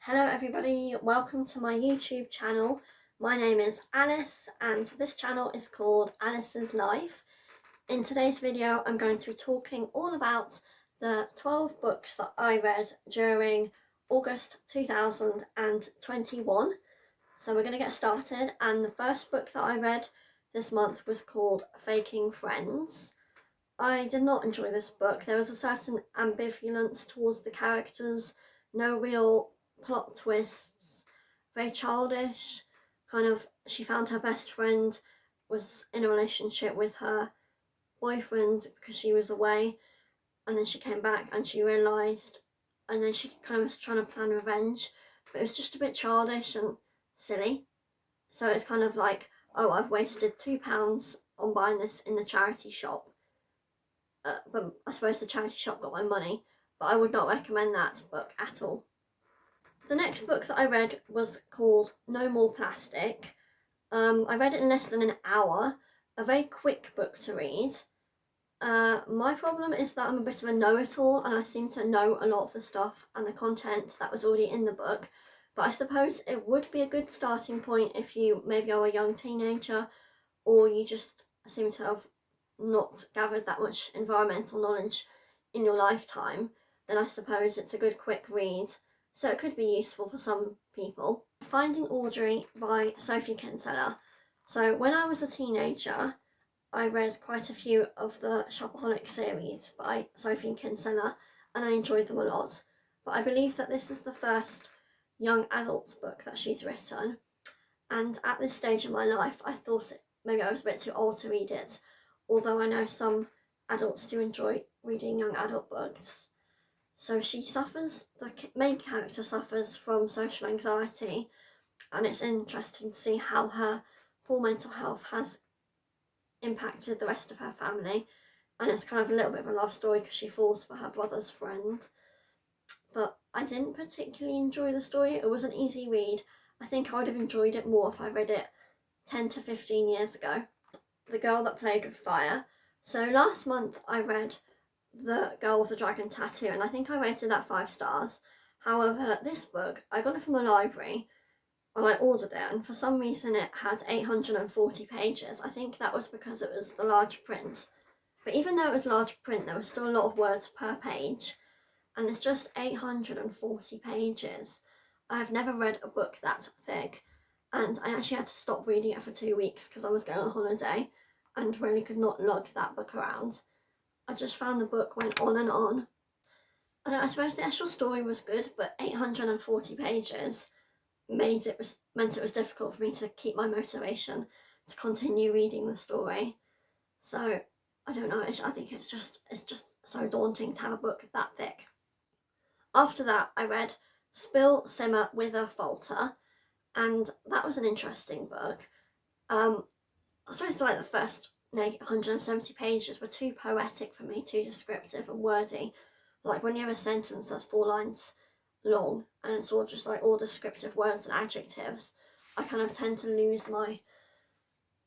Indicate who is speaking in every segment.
Speaker 1: Hello everybody, welcome to my YouTube channel. My name is Alice and this channel is called Alice's Life. In today's video I'm going to be talking all about the 12 books that I read during August 2021. So we're going to get started, and the first book that I read this month was called Faking Friends. I did not enjoy this book. There was a certain ambivalence towards the characters, no real plot twists, very childish. She found her best friend was in a relationship with her boyfriend because she was away, and then she came back and she realised, and then she kind of was trying to plan revenge, but it was just a bit childish and silly. So it's kind of like, oh, I've wasted £2 on buying this in the charity shop. But I suppose the charity shop got my money, but I would not recommend that book at all. The next book that I read was called No More Plastic. I read it in less than an hour, a very quick book to read. My problem is that I'm a bit of a know-it-all and I seem to know a lot of the stuff and the content that was already in the book, but I suppose it would be a good starting point if you maybe are a young teenager or you just seem to have not gathered that much environmental knowledge in your lifetime. Then I suppose it's a good quick read, so it could be useful for some people. Finding Audrey by Sophie Kinsella. So when I was a teenager, I read quite a few of the Shopaholic series by Sophie Kinsella and I enjoyed them a lot, but I believe that this is the first young adults book that she's written, and at this stage in my life I thought maybe I was a bit too old to read it, although I know some adults do enjoy reading young adult books. So the main character suffers from social anxiety, and it's interesting to see how her poor mental health has impacted the rest of her family, and it's kind of a little bit of a love story because she falls for her brother's friend. But I didn't particularly enjoy the story. It was an easy read. I think I would have enjoyed it more if I read it 10 to 15 years ago. The Girl That Played With Fire. So last month I read The Girl with the Dragon Tattoo and I think I rated that 5 stars. However, this book, I got it from the library and I ordered it, and for some reason it had 840 pages. I think that was because it was the large print. But even though it was large print, there was still a lot of words per page, and it's just 840 pages. I've never read a book that thick, and I actually had to stop reading it for 2 weeks because I was going on holiday and really could not lug that book around. I just found the book went on and on. And I suppose the actual story was good, but 840 pages meant it was difficult for me to keep my motivation to continue reading the story. So I don't know, I think it's just so daunting to have a book that thick. After that I read Spill, Simmer, Wither, Falter, and that was an interesting book. I suppose like the first 170 pages were too poetic for me, too descriptive and wordy. Like when you have a sentence that's 4 lines long and it's all just like all descriptive words and adjectives, I kind of tend to lose my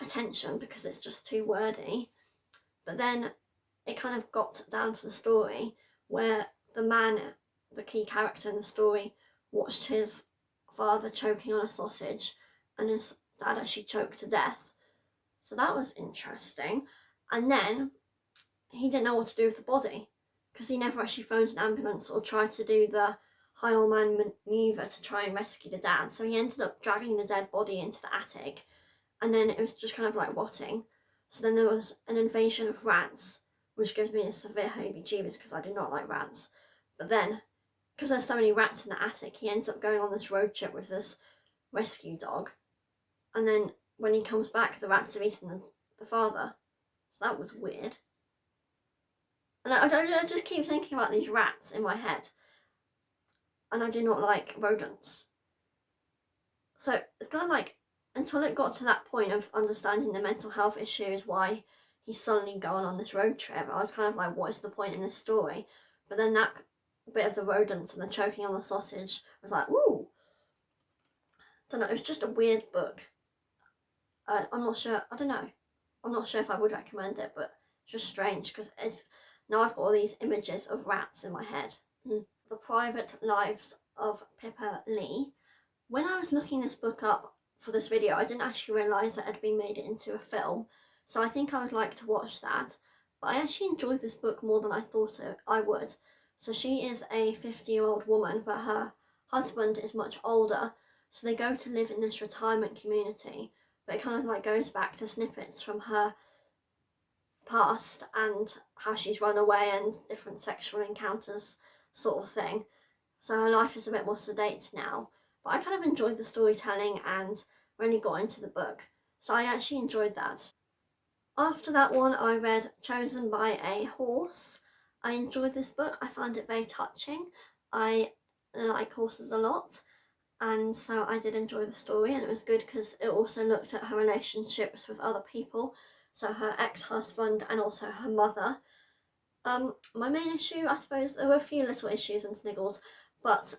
Speaker 1: attention because it's just too wordy. But then it kind of got down to the story where the man, the key character in the story, watched his father choking on a sausage and his dad actually choked to death. So that was interesting. And then he didn't know what to do with the body because he never actually phoned an ambulance or tried to do the high old man manoeuvre to try and rescue the dad. So he ended up dragging the dead body into the attic, and then it was just kind of like rotting. So then there was an invasion of rats, which gives me a severe heebie-jeebies because I do not like rats. But then, because there's so many rats in the attic, he ends up going on this road trip with this rescue dog. And then when he comes back, the rats have eaten the father. So that was weird. And I just keep thinking about these rats in my head. And I do not like rodents. So it's kind of like, until it got to that point of understanding the mental health issues, why he's suddenly gone on this road trip, I was kind of like, what is the point in this story? But then that bit of the rodents and the choking on the sausage was like, ooh. I don't know, it was just a weird book. I'm not sure, I don't know. I'm not sure if I would recommend it, but it's just strange because now I've got all these images of rats in my head. The Private Lives of Pippa Lee. When I was looking this book up for this video, I didn't actually realise that it had been made into a film, so I think I would like to watch that. But I actually enjoyed this book more than I thought I would. So she is a 50-year-old woman, but her husband is much older, so they go to live in this retirement community, but it kind of like goes back to snippets from her past and how she's run away and different sexual encounters sort of thing. So her life is a bit more sedate now. But I kind of enjoyed the storytelling and really got into the book. So I actually enjoyed that. After that one, I read Chosen by a Horse. I enjoyed this book. I found it very touching. I like horses a lot. And so I did enjoy the story, and it was good because it also looked at her relationships with other people. So her ex-husband and also her mother. My main issue, I suppose, there were a few little issues and sniggles, but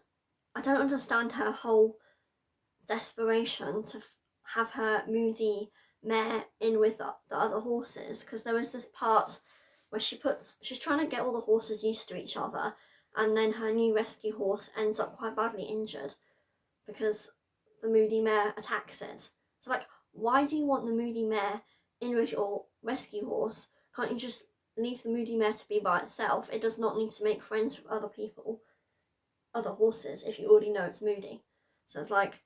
Speaker 1: I don't understand her whole desperation to have her moody mare in with the other horses, because there was this part where she's trying to get all the horses used to each other, and then her new rescue horse ends up quite badly injured because the moody mare attacks it. So like, why do you want the moody mare in with your rescue horse? Can't you just leave the moody mare to be by itself? It does not need to make friends with other people, other horses, if you already know it's moody. So it's like,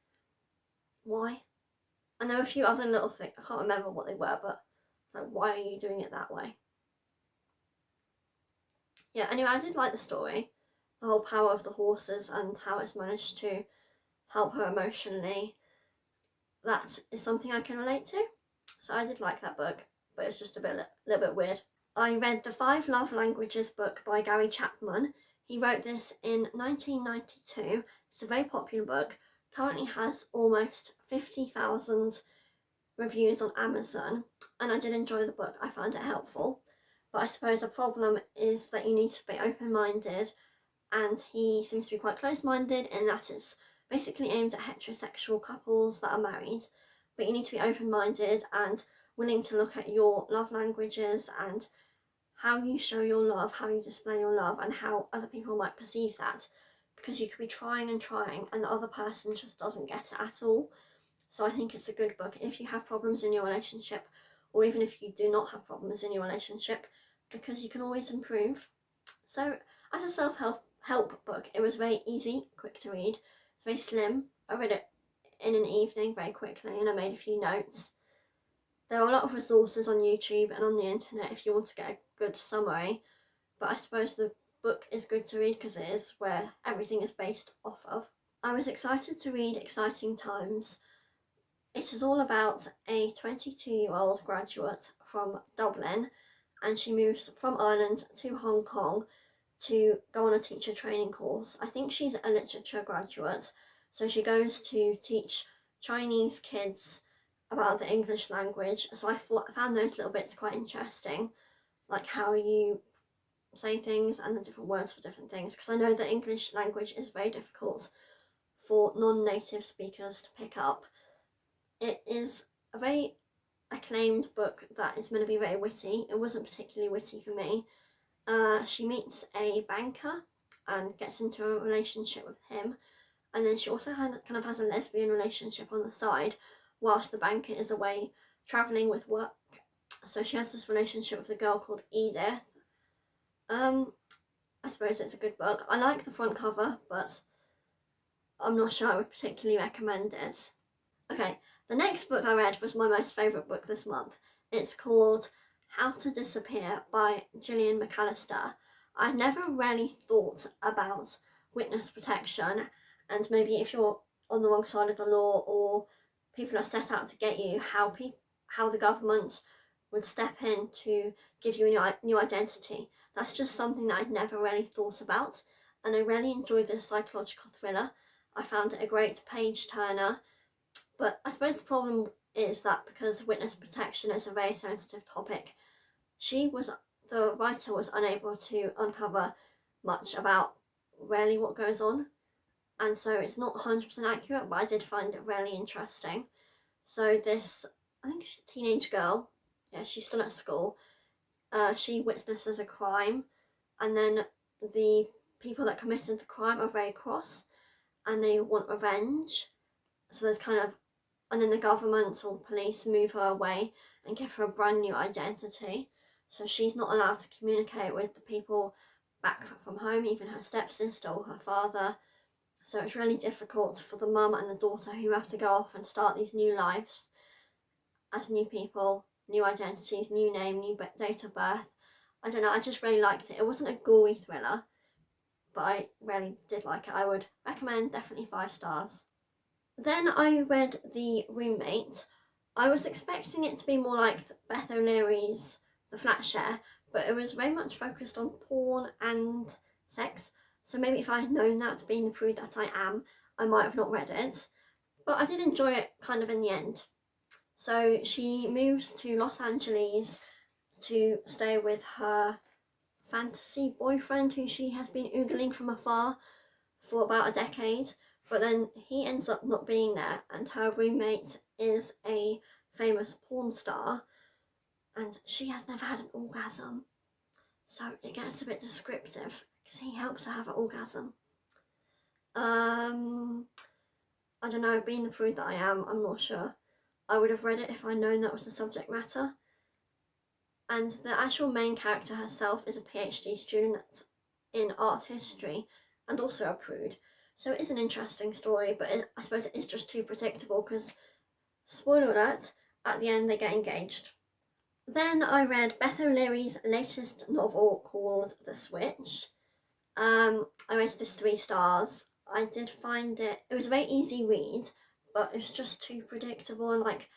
Speaker 1: why? And there were a few other little things, I can't remember what they were, but like, why are you doing it that way? Yeah, anyway, I did like the story, the whole power of the horses and how it's managed to help her emotionally. That is something I can relate to. So I did like that book, but it's just a little bit weird. I read the 5 Love Languages book by Gary Chapman. He wrote this in 1992. It's a very popular book. Currently has almost 50,000 reviews on Amazon, and I did enjoy the book. I found it helpful. But I suppose the problem is that you need to be open-minded, and he seems to be quite close-minded in that it's basically aimed at heterosexual couples that are married, but you need to be open-minded and willing to look at your love languages and how you show your love, how you display your love, and how other people might perceive that, because you could be trying and trying and the other person just doesn't get it at all. So I think it's a good book if you have problems in your relationship, or even if you do not have problems in your relationship, because you can always improve. So as a self-help book, it was very easy, quick to read, very slim. I read it in an evening very quickly, and I made a few notes. There are a lot of resources on YouTube and on the internet if you want to get a good summary, but I suppose the book is good to read because it is where everything is based off of. I was excited to read Exciting Times. It is all about a 22-year-old graduate from Dublin, and she moves from Ireland to Hong Kong to go on a teacher training course. I think she's a literature graduate, so she goes to teach Chinese kids about the English language. So I found those little bits quite interesting, like how you say things and the different words for different things, because I know the English language is very difficult for non-native speakers to pick up. It is a very acclaimed book that is meant to be very witty. It wasn't particularly witty for me. She meets a banker and gets into a relationship with him, and then she also kind of has a lesbian relationship on the side whilst the banker is away travelling with work. So she has this relationship with a girl called Edith. I suppose it's a good book. I like the front cover, but I'm not sure I would particularly recommend it. Okay, the next book I read was my most favourite book this month. It's called How to Disappear by Gillian McAllister. I never really thought about witness protection, and maybe if you're on the wrong side of the law or people are set out to get you, how the government would step in to give you a new identity. That's just something that I'd never really thought about, and I really enjoyed this psychological thriller. I found it a great page turner, but I suppose the problem is that because witness protection is a very sensitive topic, the writer was unable to uncover much about really what goes on, and so it's not 100% accurate, but I did find it really interesting. So this, I think she's a teenage girl, yeah, she's still at school, she witnesses a crime, and then the people that committed the crime are very cross and they want revenge. So there's kind of, and then the government or the police move her away and give her a brand new identity. So she's not allowed to communicate with the people back from home, even her stepsister or her father. So it's really difficult for the mum and the daughter who have to go off and start these new lives as new people, new identities, new name, new date of birth. I don't know, I just really liked it. It wasn't a gory thriller, but I really did like it. I would recommend, definitely 5 stars. Then I read The Roommate. I was expecting it to be more like Beth O'Leary's The Flat Share, but it was very much focused on porn and sex. So maybe if I had known that, being the prude that I am, I might have not read it. But I did enjoy it kind of in the end. So she moves to Los Angeles to stay with her fantasy boyfriend who she has been oogling from afar for about a decade, but then he ends up not being there, and her roommate is a famous porn star and she has never had an orgasm, so it gets a bit descriptive because he helps her have an orgasm. I don't know, being the prude that I am, I'm not sure. I would have read it if I'd known that was the subject matter. And the actual main character herself is a PhD student in art history and also a prude. So it is an interesting story, but I suppose it is just too predictable because, spoiler alert, at the end they get engaged. Then I read Beth O'Leary's latest novel called The Switch. I rated this 3 stars. I did find it was a very easy read, but it's just too predictable and like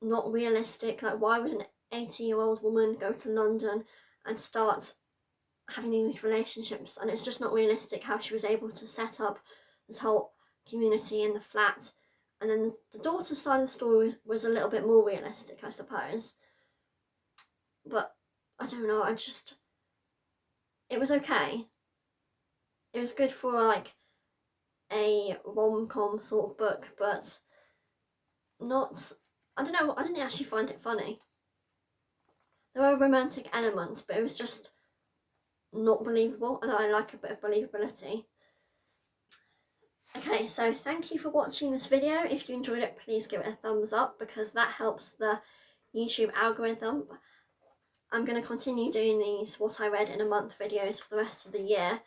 Speaker 1: not realistic. Like, why would an 80-year-old woman go to London and start having these relationships? And it's just not realistic how she was able to set up this whole community in the flat. And then the daughter's side of the story was a little bit more realistic, I suppose. But I don't know, it was okay. It was good for like a rom-com sort of book, but not, I don't know, I didn't actually find it funny. There were romantic elements, but it was just not believable, and I like a bit of believability. Okay, so thank you for watching this video. If you enjoyed it, please give it a thumbs up because that helps the YouTube algorithm. I'm going to continue doing these what I read in a month videos for the rest of the year.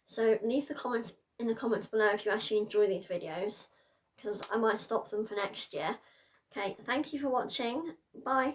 Speaker 1: So leave the comments in the comments below if you actually enjoy these videos, because I might stop them for next year. Okay, thank you for watching. Bye.